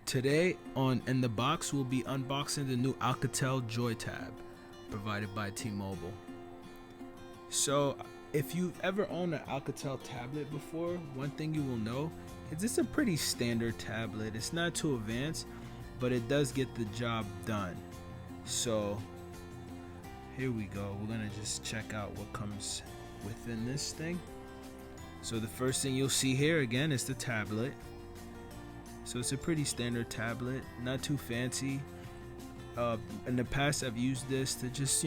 Today in the box we'll be unboxing the new Alcatel JoyTab provided by T-Mobile. So if you've ever owned an Alcatel tablet before, one thing you will know is it's a pretty standard tablet. It's not too advanced, but it does get the job done. So here we go. We're gonna just check out what comes within this thing. So the first thing you'll see here again is the tablet. So it's a pretty standard tablet, not too fancy. In the past I've used this to just,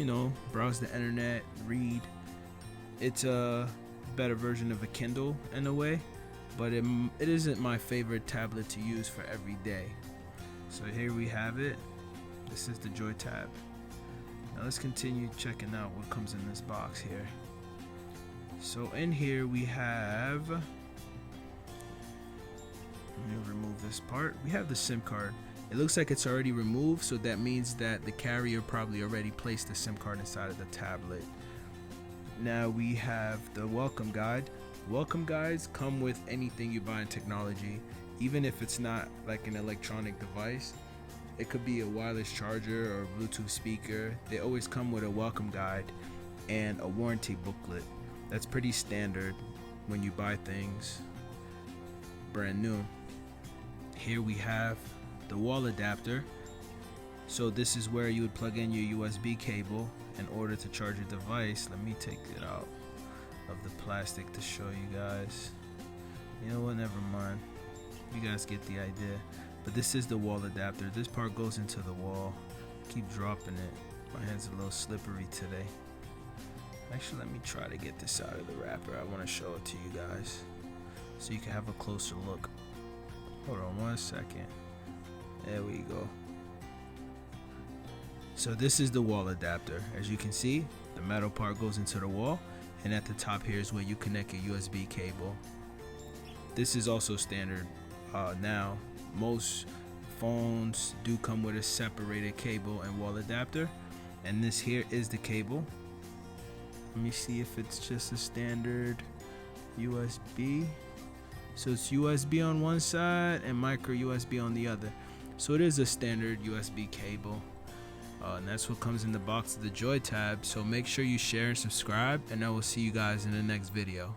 browse the internet, read. It's a better version of a Kindle in a way, but it isn't my favorite tablet to use for every day. So here we have it. This is the JoyTab. Now let's continue checking out what comes in this box here. So in here we have, let me remove this part. We have the SIM card. It looks like it's already removed, so that means that the carrier probably already placed the SIM card inside of the tablet. Now we have the welcome guide. Welcome guides come with anything you buy in technology, even if it's not like an electronic device. It could be a wireless charger or a Bluetooth speaker. They always come with a welcome guide and a warranty booklet. That's pretty standard when you buy things brand new. Here we have the wall adapter. So this is where you would plug in your USB cable in order to charge your device. Let me take it out of the plastic to show you guys. You know what, never mind. You guys get the idea. But this is the wall adapter. This part goes into the wall. Keep dropping it. My hand's a little slippery today. Actually, let me try to get this out of the wrapper. I want to show it to you guys so you can have a closer look. Hold on one second. There we go. So this is the wall adapter. As you can see, the metal part goes into the wall, and at the top here is where you connect your USB cable. This is also standard now. Most phones do come with a separated cable and wall adapter, and this here is the cable. Let me see if it's just a standard USB. So it's USB on one side and micro USB on the other. So it is a standard USB cable. And that's what comes in the box of the JoyTab. So make sure you share and subscribe, and I will see you guys in the next video.